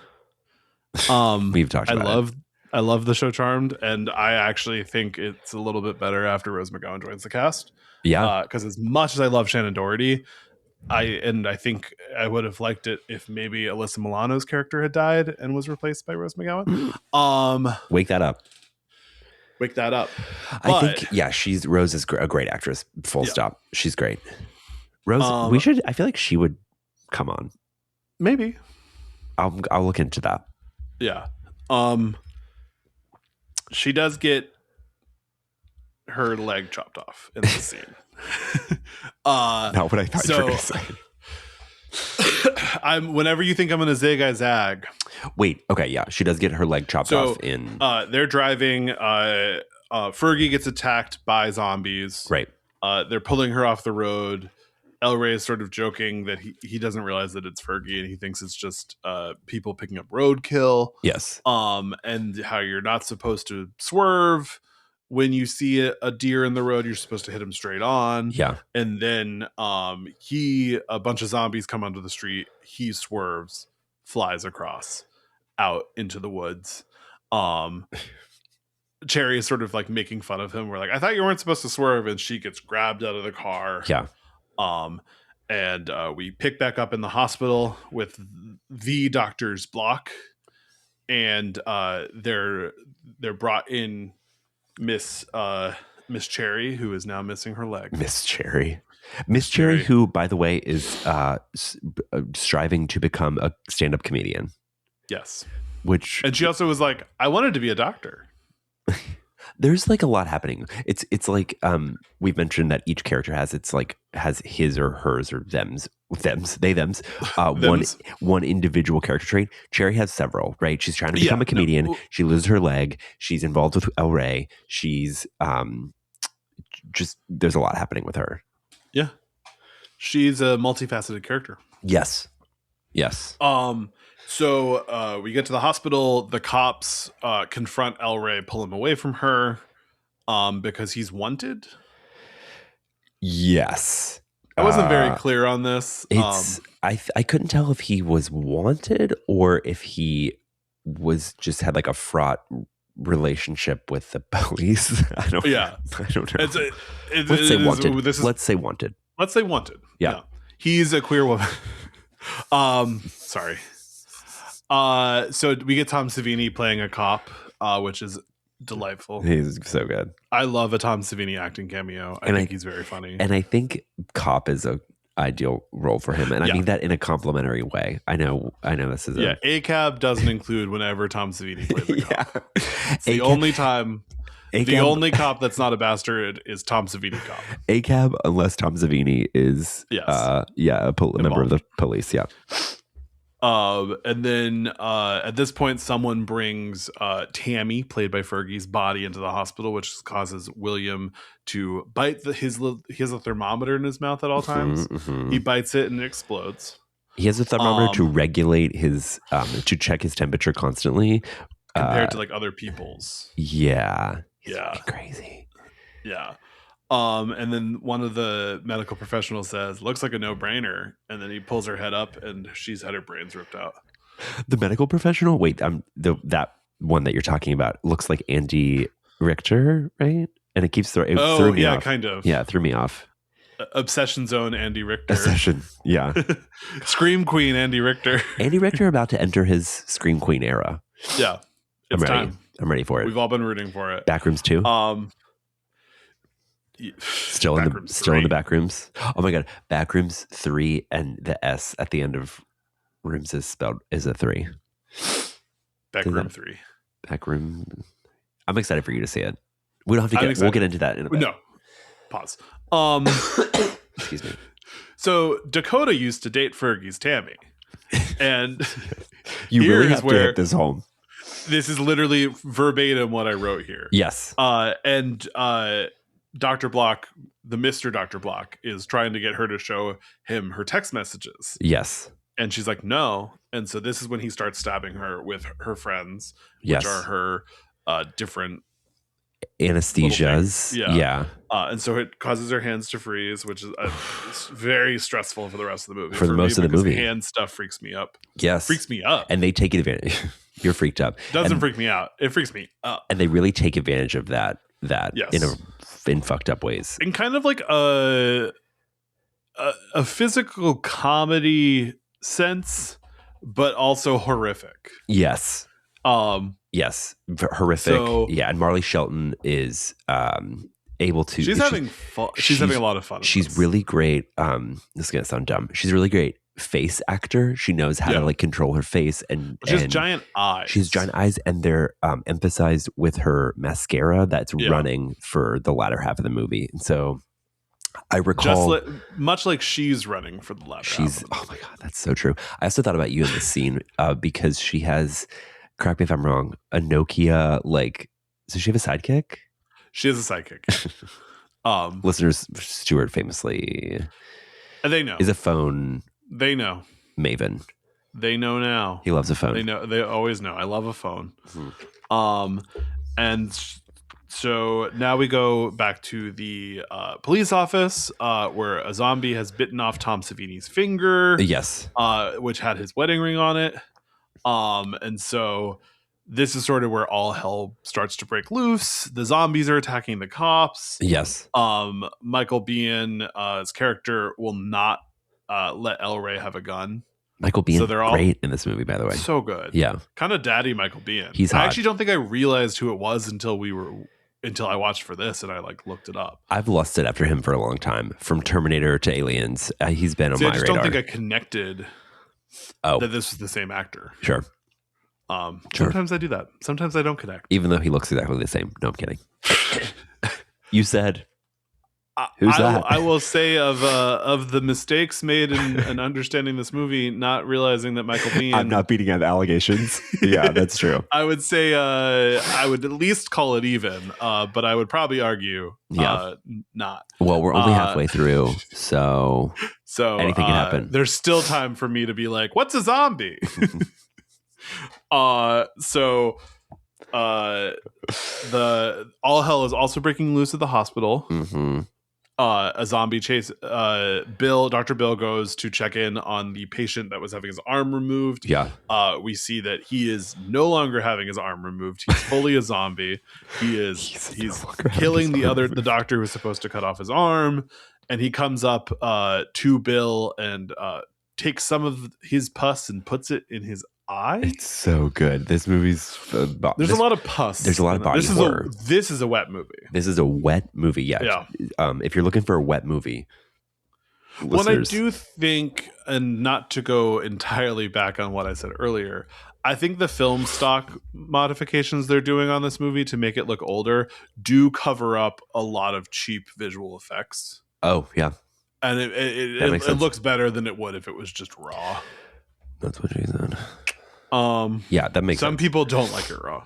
We've talked about it. I love the show Charmed, and I actually think it's a little bit better after Rose McGowan joins the cast. Yeah. Because as much as I love Shannon Doherty, I think I would have liked it if maybe Alyssa Milano's character had died and was replaced by Rose McGowan. Wake that up. I think Rose is a great actress. Full stop. She's great. Rose, I feel like she would come on. Maybe. I'll look into that. Yeah. She does get her leg chopped off in the scene. Not what I thought you were going to say. Whenever you think I'm going to zig, I zag. Wait. Okay. Yeah. She does get her leg chopped off in. They're driving. Fergie gets attacked by zombies. Right. They're pulling her off the road. El Rey is sort of joking that he doesn't realize that it's Fergie and he thinks it's just people picking up roadkill. Yes. And how you're not supposed to swerve when you see a deer in the road. You're supposed to hit him straight on. Yeah. And then a bunch of zombies come onto the street. He swerves, flies across out into the woods. Cherry is sort of like making fun of him. We're like, I thought you weren't supposed to swerve, and she gets grabbed out of the car. Yeah. And we pick back up in the hospital with the doctor's block, and they're brought in Miss Cherry, who is now missing her leg. Miss Cherry, who, by the way, is striving to become a stand-up comedian. Yes. And she also was like, I wanted to be a doctor. There's like a lot happening. It's like we've mentioned that each character has his or hers or thems one individual character trait. Cherry has several, right? She's trying to become a comedian. No. She loses her leg. She's involved with El Rey. She's just there's a lot happening with her. Yeah, she's a multifaceted character. Yes. So we get to the hospital. The cops confront El Rey, pull him away from her because he's wanted. Yes. I wasn't very clear on this. I couldn't tell if he was wanted or if he was just had like a fraught relationship with the police. I don't know. Let's say wanted. Let's say wanted. Yeah. He's a queer woman. Sorry. So we get Tom Savini playing a cop, which is delightful. He's so good. I love a Tom Savini acting cameo. I think he's very funny. And I think cop is a ideal role for him. And I mean that in a complimentary way. I know this is ACAB doesn't include whenever Tom Savini plays a cop. It's the only time. The only cop that's not a bastard is Tom Savini cop. ACAB, unless Tom Savini is a member of the police. Yeah. And then at this point, someone brings Tammy, played by Fergie's body, into the hospital, which causes William to bite he has a thermometer in his mouth at all times. Mm-hmm. He bites it and it explodes. He has a thermometer to regulate his to check his temperature constantly compared to like other people's. Yeah. He's crazy. Yeah. And then one of the medical professionals says, looks like a no-brainer. And then he pulls her head up and she's had her brains ripped out. The medical professional? Wait, that one that you're talking about looks like Andy Richter, right? And it keeps threw me off. Kind of. Yeah, it threw me off. Obsession Zone Andy Richter. Obsession, yeah. Scream Queen Andy Richter. Andy Richter about to enter his Scream Queen era. Yeah. It's time. I'm ready for it. We've all been rooting for it. Backrooms 2? Still in the back rooms. Oh my god, Backrooms 3 and the S at the end of rooms is a 3. Backroom 3. Backroom. I'm excited for you to see it. We don't have to we'll get into that in a bit. No. Pause. Excuse me. So Dakota used to date Fergie's Tammy. And you really have to hit this home. This is literally verbatim what I wrote here. Yes. And Dr. Block, the Mr. Dr. Block, is trying to get her to show him her text messages. Yes. And she's like, no. And so this is when he starts stabbing her with her friends, which are her different anesthesias. Yeah. And so it causes her hands to freeze, which is very stressful for the rest of the movie. For most of the movie. Hand stuff freaks me up. Yes. Freaks me up. And they take advantage. You're freaked up. Doesn't freak me out. It freaks me up. And they really take advantage of that in fucked up ways. In kind of like a physical comedy sense, but also horrific. Yes. Yes. Horrific. So, and Marley Shelton is able to. She's having fun. She's having a lot of fun. She's really great. This is gonna sound dumb. She's really great face actor. She knows how to like control her face, and she has giant eyes. She has giant eyes, and they're emphasized with her mascara that's running for the latter half of the movie. And so I recall, much like she's running for the latter half. Oh my god, that's so true. I also thought about you in this scene because she has. Correct me if I'm wrong. A Nokia, does she have a sidekick? She has a sidekick. Listeners, Stuart famously, they know, is a phone. They know. Maven. They know now. He loves a phone. They know. They always know. I love a phone. Mm-hmm. And so now we go back to the police office where a zombie has bitten off Tom Savini's finger. Yes. Which had his wedding ring on it. And so this is sort of where all hell starts to break loose. The zombies are attacking the cops. Yes. Michael Biehn, his character, will not let El Rey have a gun. Michael Biehn, so they're all great in this movie, by the way. So good. Yeah. Kind of daddy Michael Biehn. He's hot. I actually don't think I realized who it was until until I watched for this and I like looked it up. I've lusted after him for a long time, from Terminator to Aliens. He's been on my radar. I just don't think I connected that this was the same actor. Sure. Sometimes I do that. Sometimes I don't connect. Even though he looks exactly the same. No, I'm kidding. You said... Who's that? I will say of the mistakes made in understanding this movie, not realizing that Michael Biehn. I'm not beating out allegations. Yeah, that's true. I would say I would at least call it even, but I would probably argue not. Well, we're only halfway through, so anything can happen. There's still time for me to be like, "What's a zombie?" The all hell is also breaking loose at the hospital. Mm-hmm. A zombie chase. Dr. Bill goes to check in on the patient that was having his arm removed. Yeah. We see that he is no longer having his arm removed. He's fully a zombie. He's killing the doctor who was supposed to cut off his arm, and he comes up to Bill and takes some of his pus and puts it in his eye. It's so good. This movie's there's a lot of pus. There's a lot of body horror. This is a wet movie. This is a wet movie. Yeah. If you're looking for a wet movie, well, I do think, and not to go entirely back on what I said earlier, I think the film stock modifications they're doing on this movie to make it look older do cover up a lot of cheap visual effects. Oh yeah, and it looks better than it would if it was just raw. That's what she said. Yeah, that makes some sense. people don't like it raw.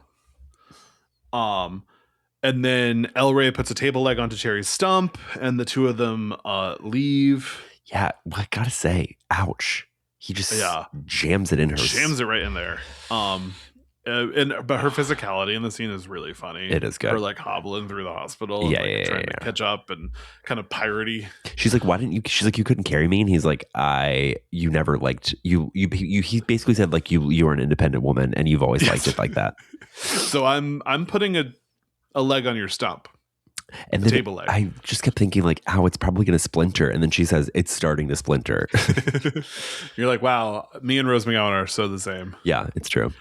And then El Rey puts a table leg onto Cherry's stump, and the two of them leave. Yeah, I gotta say, ouch. He just jams it in her. Jams it right in there. But her physicality in the scene is really funny. It is good. Her like hobbling through the hospital, and trying to catch up and kind of piratey. She's like, "Why didn't you?" She's like, "You couldn't carry me," and he's like, "You never liked you." He basically said like, "You are an independent woman, and you've always liked it like that." So I'm putting a leg on your stump. And then table leg. I just kept thinking like, "Ow, it's probably going to splinter." And then she says, "It's starting to splinter." You're like, "Wow, me and Rose McGowan are so the same." Yeah, it's true.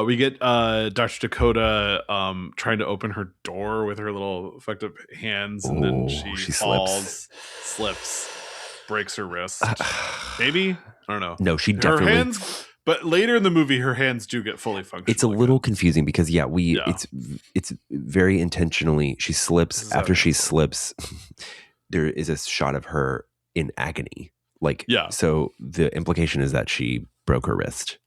We get Dr. Dakota trying to open her door with her little fucked up hands, and then she falls, slips, breaks her wrist. Maybe? I don't know. No, she definitely. Her hands, but later in the movie, her hands do get fully functional. It's a little confusing because it's very intentionally. She slips. After she slips, there is a shot of her in agony. So the implication is that she broke her wrist.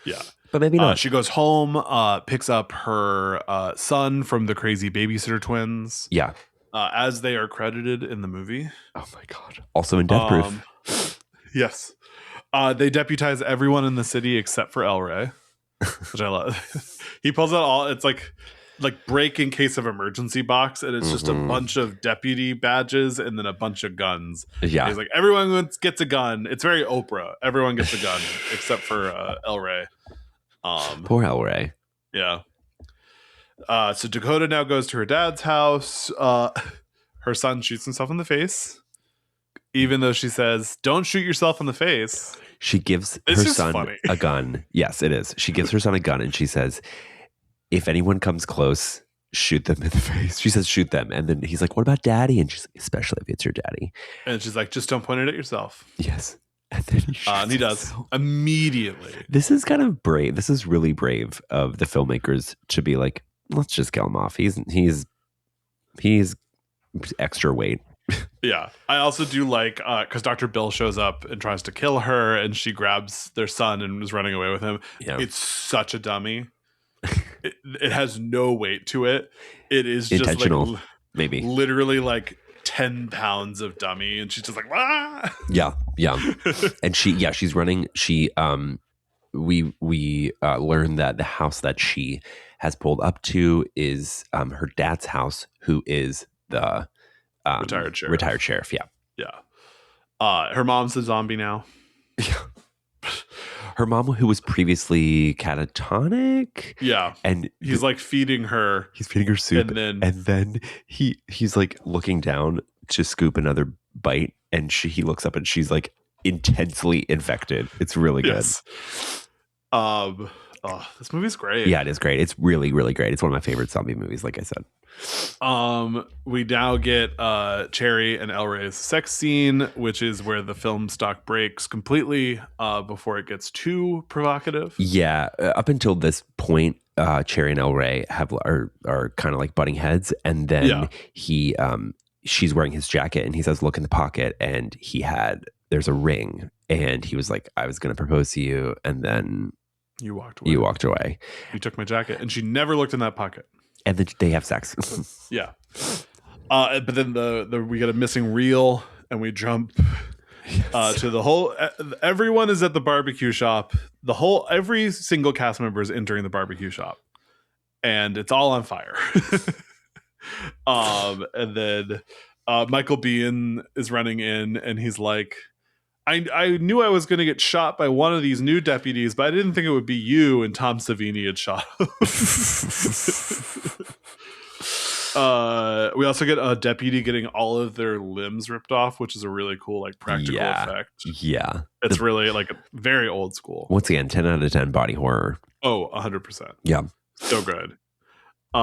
Yeah. But maybe not. She goes home, picks up her son from the crazy babysitter twins. Yeah. As they are credited in the movie. Oh my God. Also in Death Proof. Yes. They deputize everyone in the city except for El Rey, which I love. He pulls out all, it's like break in case of emergency box, and it's just a bunch of deputy badges and then a bunch of guns. Yeah. He's like, everyone gets a gun. It's very Oprah. Everyone gets a gun except for El Rey. Poor El Rey. Yeah. So Dakota now goes to her dad's house. Her son shoots himself in the face, even though she says, "Don't shoot yourself in the face." She gives her son a gun. Yes, it is. She gives her son a gun, and she says, "If anyone comes close, shoot them in the face." She says, "Shoot them," and then he's like, "What about Daddy?" And she's like, "Especially if it's your daddy." And she's like, "Just don't point it at yourself." Yes. And then he does immediately. This is kind of brave. This is really brave of the filmmakers to be like, let's just kill him off. He's extra weight. Yeah. I also do like, because Dr. Bill shows up and tries to kill her, and she grabs their son and is running away with him. Yeah. It's such a dummy. It has no weight to it. It is just intentional, maybe literally like 10 pounds of dummy, and she's just like, ah! Yeah. And she's running. We learn that the house that she has pulled up to is her dad's house, who is the retired sheriff. Yeah. Her mom's a zombie now. Yeah. Her mom, who was previously catatonic. Yeah. And he's like feeding her. He's feeding her soup. And then he's like looking down to scoop another bite. And he looks up and she's like intensely infected. It's really good. Yes. Oh, this movie's great. Yeah, it is great. It's really, really great. It's one of my favorite zombie movies, like I said. We now get Cherry and El Rey's sex scene, which is where the film stock breaks completely before it gets too provocative. Yeah, up until this point, Cherry and El Rey are kind of like butting heads, and then she's wearing his jacket, and he says, "Look in the pocket," and there's a ring, and he was like, "I was going to propose to you," and then you walked away. You took my jacket, and she never looked in that pocket. And then they have sex. Yeah. But then we get a missing reel, and we jump to the whole. Everyone is at the barbecue shop. Every single cast member is entering the barbecue shop, and it's all on fire. And then Michael Biehn is running in, and he's like, I knew I was going to get shot by one of these new deputies, but I didn't think it would be you. And Tom Savini had shot him. We also get a deputy getting all of their limbs ripped off, which is a really cool like practical effect. Yeah. It's really like very old school. Once again, 10 out of 10 body horror. Oh, 100%. Yeah. So good. They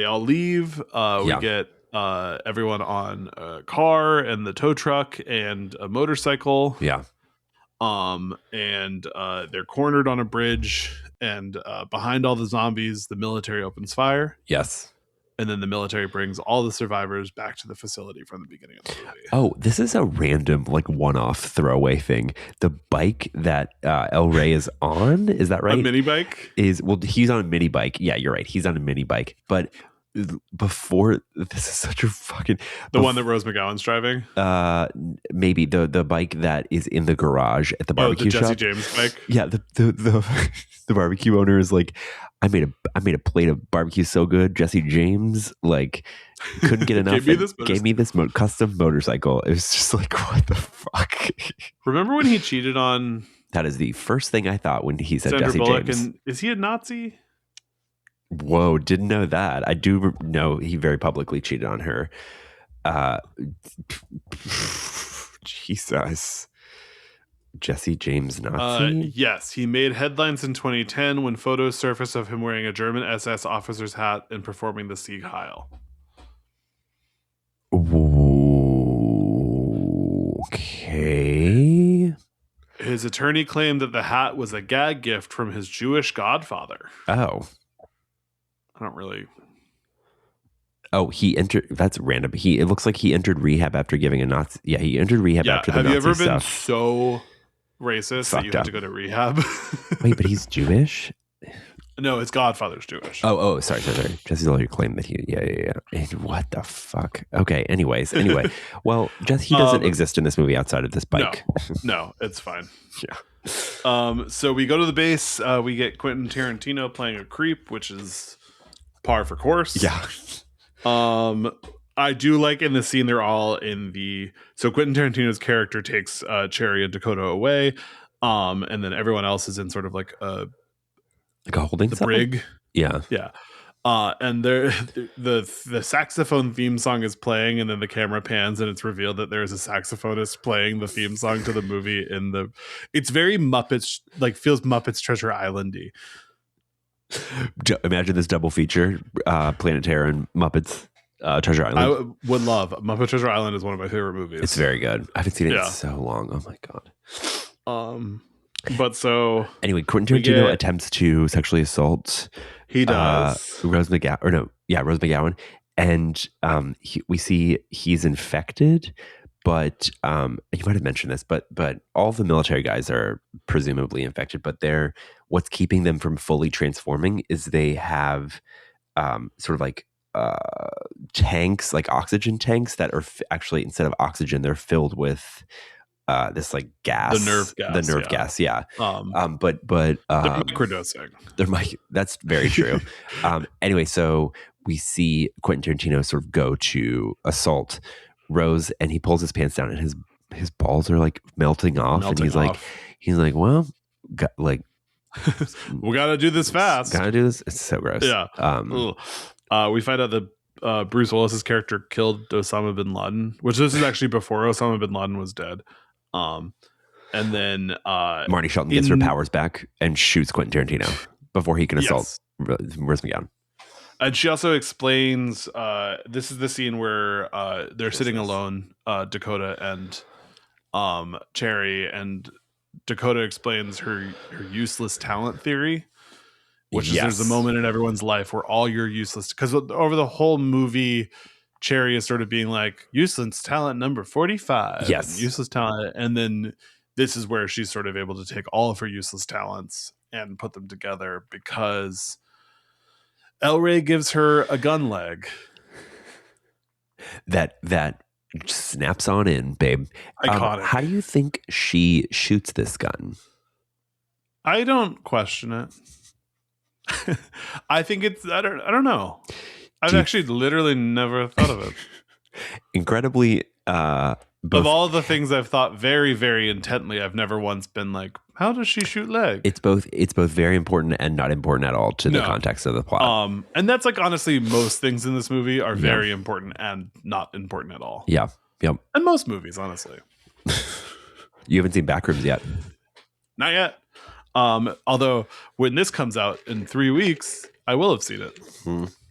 all leave. We get everyone on a car and the tow truck and a motorcycle. Yeah. And they're cornered on a bridge, and behind all the zombies, the military opens fire. Yes. And then the military brings all the survivors back to the facility from the beginning of the movie. Oh, this is a random, like, one-off throwaway thing. The bike that El Rey is on, is that right? A mini bike? He's on a mini bike. Yeah, you're right. He's on a mini bike. But before, this is such a fucking... The one that Rose McGowan's driving? Maybe the bike that is in the garage at the barbecue shop. Jesse James bike? Yeah, the barbecue owner is like, I made a plate of barbecue so good. Jesse James like couldn't get enough. Gave me this custom motorcycle. It was just like, what the fuck? Remember when he cheated on? That is the first thing I thought when he said Sandra Jesse Bullock, James. and is he a Nazi? Whoa, didn't know that. I do know he very publicly cheated on her. Jesus. Jesse James Nazi? Yes, he made headlines in 2010 when photos surfaced of him wearing a German SS officer's hat and performing the Sieg Heil. Okay. His attorney claimed that the hat was a gag gift from his Jewish godfather. Oh. I don't really... Oh, he entered... That's random. It looks like he entered rehab after giving a Nazi... Yeah, he entered rehab after the Nazi stuff. Have you ever been so racist that you had to go to rehab? Wait, but he's Jewish? No, his godfather's Jewish. Oh, sorry. Jesse's already claimed that he... Yeah. What the fuck? Okay, anyway. Well, he doesn't exist in this movie outside of this bike. No, it's fine. Yeah. So we go to the base. We get Quentin Tarantino playing a creep, which is par for course. Yeah. I do like in the scene they're all in the... So Quentin Tarantino's character takes Cherry and Dakota away, and then everyone else is in sort of like a holding the brig. Yeah. And the saxophone theme song is playing, and then the camera pans, and it's revealed that there is a saxophonist playing the theme song to the movie. It's very Muppets, like feels Muppets Treasure Island-y. Imagine this double feature, Planet Terror and Muppets Treasure Island. I would love Muppet Treasure Island is one of my favorite movies. It's very good. I haven't seen it in so long. Oh my god. But so anyway, Quentin Tarantino attempts to sexually assault. He does. Rose McGowan, and we see he's infected. But you might have mentioned this, but all the military guys are presumably infected. But what's keeping them from fully transforming is they have sort of like tanks, like oxygen tanks that are actually, instead of oxygen, they're filled with this like gas, the nerve gas. Yeah. But they're microdosing. That's very true. Anyway, so we see Quentin Tarantino sort of go to assault Rose, and he pulls his pants down, and his balls are like melting off, and he's like, well, we gotta do this fast. Gotta do this. It's so gross. Yeah. We find out that Bruce Willis's character killed Osama bin Laden, which this is actually before Osama bin Laden was dead. And then Marty Shelton gets her powers back and shoots Quentin Tarantino before he can assault Rose McGowan. And she also explains, this is the scene where they're sitting alone, Dakota and Cherry, and Dakota explains her useless talent theory, which is there's a moment in everyone's life where all your useless, because over the whole movie, Cherry is sort of being like, useless talent number 45. Yes. Useless talent. And then this is where she's sort of able to take all of her useless talents and put them together because El Rey gives her a gun leg. That snaps on in, babe. Iconic. How do you think she shoots this gun? I don't question it. I think I don't know. I've actually literally never thought of it. Incredibly, of all the things I've thought very, very intently, I've never once been like, how does she shoot leg? It's both very important and not important at all to the context of the plot. And that's like, honestly, most things in this movie are very important and not important at all. Yeah. Yep. And most movies, honestly. You haven't seen Backrooms yet. Not yet. Although when this comes out in 3 weeks, I will have seen it.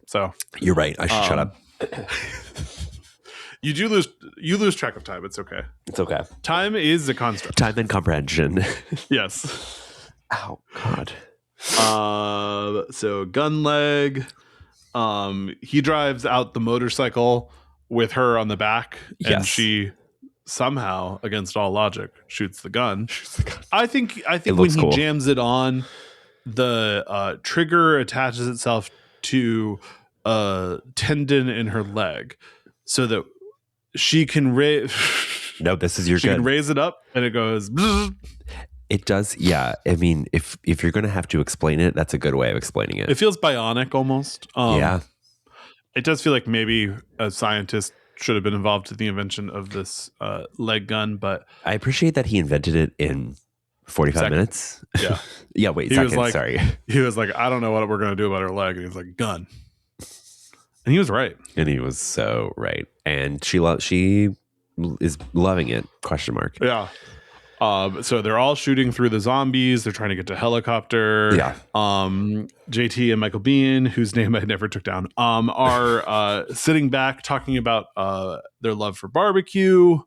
So you're right. I should shut up. You lose track of time. It's okay. It's okay. Time is a construct. Time and comprehension. Yes. Oh God. So gun leg. He drives out the motorcycle with her on the back, and she somehow, against all logic, shoots the gun. I think when he jams it on, the trigger attaches itself to a tendon in her leg, so that she can raise. No, this is your. She can raise it up, and it goes. Bzz. It does, yeah. I mean, if you're going to have to explain it, that's a good way of explaining it. It feels bionic almost. Yeah. It does feel like maybe a scientist should have been involved in the invention of this leg gun, but I appreciate that he invented it in 45 minutes. Yeah. Yeah, wait, sorry. He was like, I don't know what we're going to do about her leg. And he was like, gun. And he was right. And he was so right. And she is loving it, question mark. Yeah. So they're all shooting through the zombies. They're trying to get to helicopter. Yeah. JT and Michael Biehn, whose name I never took down, are sitting back talking about their love for barbecue.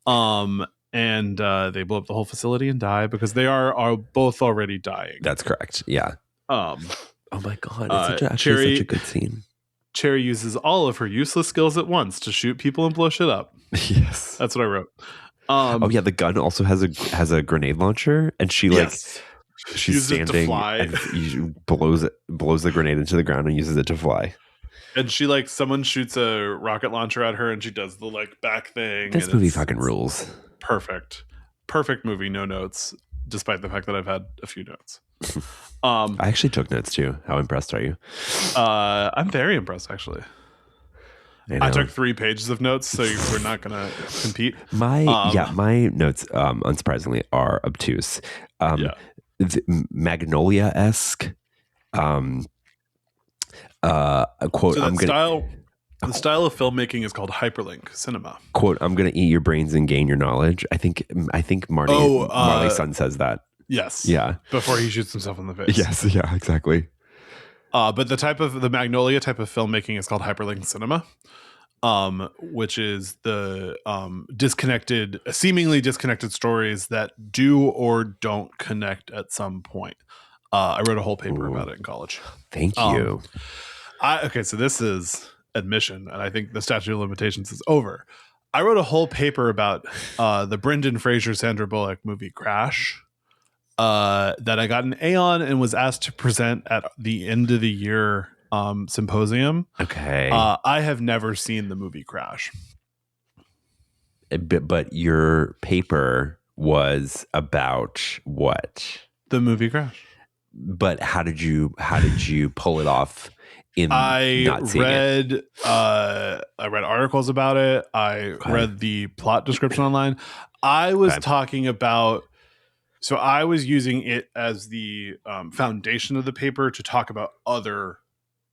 And they blow up the whole facility and die because they are both already dying. That's correct. Yeah. Oh my God. It's such a good scene. Cherry uses all of her useless skills at once to shoot people and blow shit up. Yes. That's what I wrote. The gun also has a grenade launcher, and she's standing and blows the grenade into the ground and uses it to fly. And she someone shoots a rocket launcher at her, and she does the back thing. This movie fucking rules. Perfect movie. No notes, despite the fact that I've had a few notes. I actually took notes too. How impressed are you? I'm very impressed, actually. I took 3 pages of notes, so we're not going to compete. My notes, unsurprisingly, are obtuse. Magnolia-esque. A quote. So the style of filmmaking is called hyperlink cinema. Quote: "I'm going to eat your brains and gain your knowledge." I think Marley's son says that. Yes. Yeah. Before he shoots himself in the face. Yes. Yeah. Exactly. But the Magnolia type of filmmaking is called hyperlink cinema, which is the seemingly disconnected stories that do or don't connect at some point. I wrote a whole paper about it in college. Thank you. So this is admission, and I think the statute of limitations is over. I wrote a whole paper about the Brendan Fraser, Sandra Bullock movie Crash. That I got an A on and was asked to present at the end of the year symposium. Okay. I have never seen the movie Crash. But your paper was about what? The movie Crash. But how did you pull it off? I read articles about it. I read the plot description online. I was talking about. So I was using it as the foundation of the paper to talk about other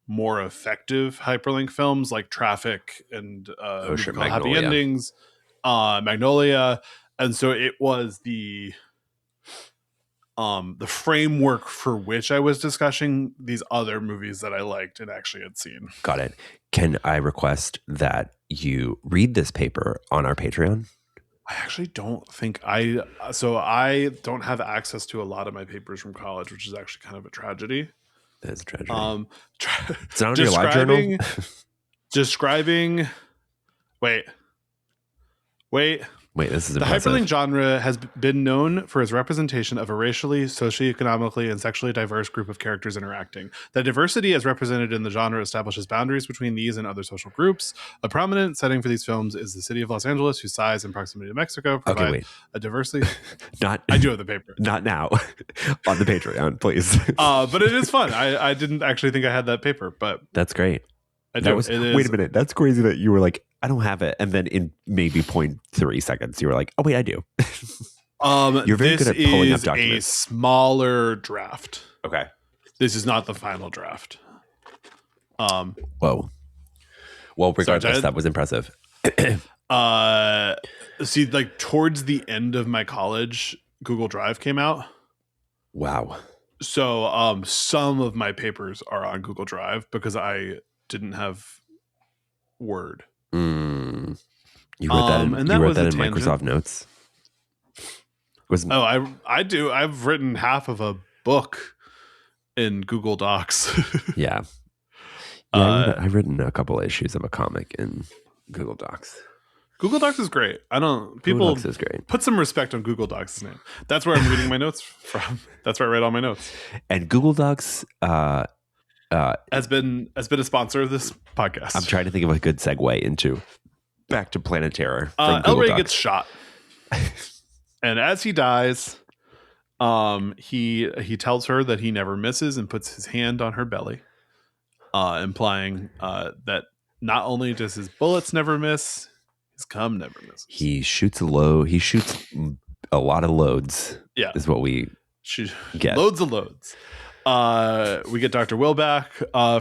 more effective hyperlink films like Traffic and Happy Endings, Magnolia. And so it was the framework for which I was discussing these other movies that I liked and actually had seen. Got it. Can I request that you read this paper on our Patreon? I actually don't think I don't have access to a lot of my papers from college, which is actually kind of a tragedy. That is a tragedy. It's not on your live journal? Describing... Wait, this is the impressive. hyperlink genre has been known for its representation of a racially, socioeconomically, and sexually diverse group of characters interacting. That diversity as represented in the genre establishes boundaries between these and other social groups. A prominent setting for these films is the city of Los Angeles, whose size and proximity to Mexico provide a diversity. I do have the paper. Not now. On the Patreon, please. But it is fun. I didn't actually think I had that paper, but that's great. I do. Wait a minute. That's crazy that you were like, I don't have it. And then in maybe 0.3 seconds, you were like, oh, wait, I do. You're very good at pulling up documents. This is a smaller draft. Okay. This is not the final draft. Whoa. Well, regardless, that was impressive. See, like towards the end of my college, Google Drive came out. Wow. So some of my papers are on Google Drive because I didn't have Word. You wrote that in, Microsoft Notes? I do. I've written half of a book in Google Docs. Yeah. I've written a couple issues of a comic in Google Docs. Google Docs is great. People Docs is great. Put some respect on Google Docs' name. That's where I'm reading my notes from. That's where I write all my notes. And Google Docs has been a sponsor of this podcast. I'm trying to think of a good segue into back to Planet Terror. El Rey gets shot, and as he dies, he tells her that he never misses and puts his hand on her belly, implying that not only does his bullets never miss, his cum never misses. He shoots a lot of loads. Yeah, is what we get. Loads of loads. We get Dr. Will back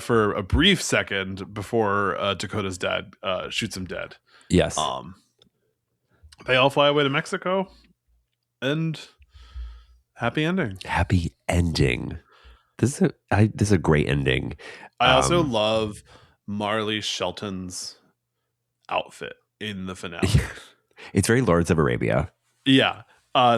for a brief second before Dakota's dad shoots him dead. Yes. They all fly away to Mexico, and happy ending. Happy ending. This is a great ending. I also love Marley Shelton's outfit in the finale. It's very Lords of Arabia. Yeah.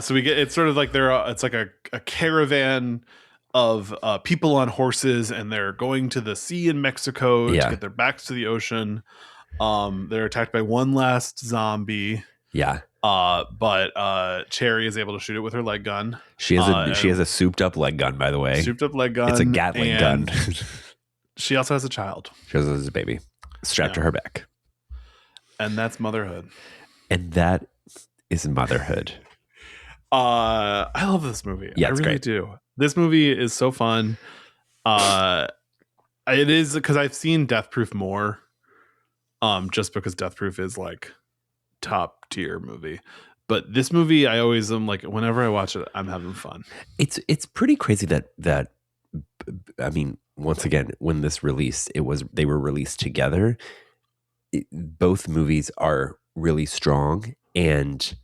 So we get, it's sort of like it's like a caravan of people on horses, and they're going to the sea in Mexico to get their backs to the ocean. They're attacked by one last zombie. Yeah. But Cherry is able to shoot it with her leg gun. She has a souped up leg gun, by the way. Souped up leg gun. It's a Gatling gun. She also has a child. She also has a baby strapped to her back. And that's motherhood. And that is motherhood. I love this movie. Yeah, I really great. do. This movie is so fun. It is because I've seen Death Proof more. Just because Death Proof is like top tier movie. But this movie, I always am like, whenever I watch it, I'm having fun. It's pretty crazy that I mean, once again, when this released, they were released together. Both movies are really strong and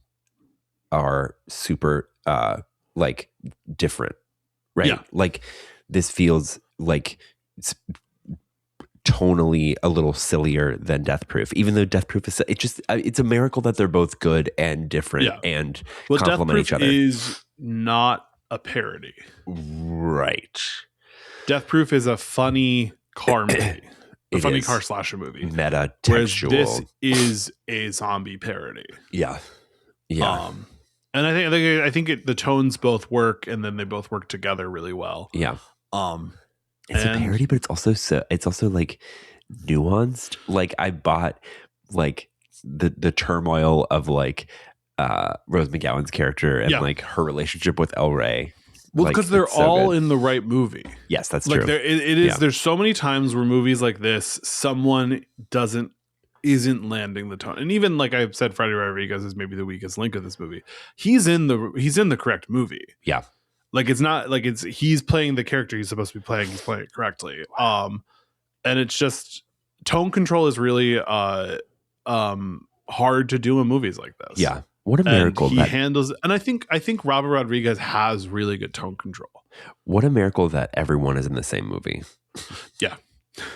are super like different, right? Yeah. Like this feels like it's tonally a little sillier than Death Proof, even though Death Proof is it's a miracle that they're both good and different and complement each other. Is not a parody, right? Death Proof is a funny car movie. A funny car slasher movie. Meta Whereas textual. this is a zombie parody. Yeah. Yeah. And I think the tones both work, and then they both work together really well. Yeah. It's a parody, but it's also like nuanced. Like I bought like the turmoil of like Rose McGowan's character and like her relationship with El Rey. Well, because they're all in the right movie. Yes, that's like true. It is. Yeah. There's so many times where movies like this, someone isn't landing the tone, and even like I said, Freddy Rodriguez is maybe the weakest link of this movie. He's in the correct movie. Yeah, like it's not like he's playing the character he's supposed to be playing. He's playing it correctly. And it's just tone control is really hard to do in movies like this. Yeah. What a miracle! And he handles, and I think Robert Rodriguez has really good tone control. What a miracle that everyone is in the same movie. Yeah,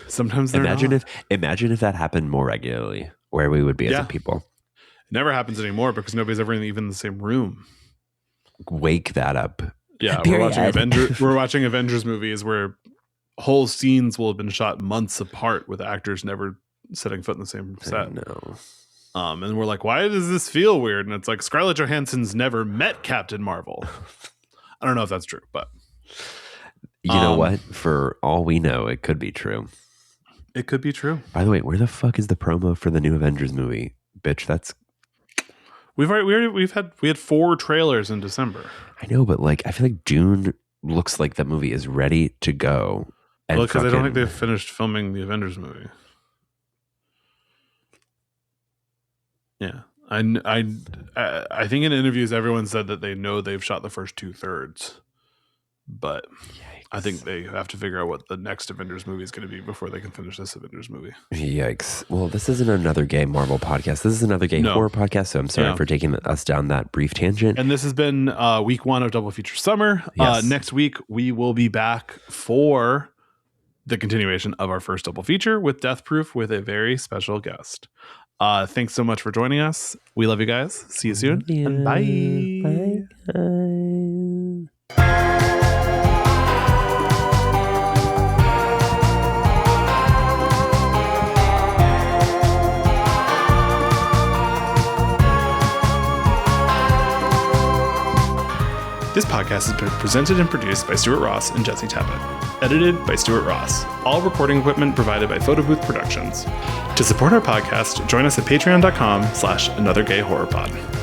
sometimes they're imagine not. if that happened more regularly, where we would be as a people. It never happens anymore because nobody's ever even in the same room. Wake that up. Yeah, we're watching Avengers movies where whole scenes will have been shot months apart with actors never setting foot in the same set. No. And we're like, why does this feel weird? And it's like Scarlett Johansson's never met Captain Marvel. I don't know if that's true, but you know what? For all we know, it could be true. It could be true. By the way, where the fuck is the promo for the new Avengers movie? Bitch, that's we had 4 trailers in December. I know, but like I feel like June looks like that movie is ready to go. Well, because I don't think they've finished filming the Avengers movie. Yeah, I think in interviews everyone said that they know they've shot the first 2/3, but yikes. I think they have to figure out what the next Avengers movie is going to be before they can finish this Avengers movie. Yikes! Well, this isn't another gay Marvel podcast. This is another gay horror podcast. So I'm sorry for taking us down that brief tangent. And this has been week 1 of Double Feature Summer. Yes. Next week we will be back for the continuation of our first double feature with Death Proof with a very special guest. Thanks so much for joining us. We love you guys. See you soon. And bye. Bye, guys. This podcast has been presented and produced by Stuart Ross and Jesse Tebbett. Edited by Stuart Ross. All recording equipment provided by Photo Booth Productions. To support our podcast, join us at patreon.com/anothergayhorrorpod.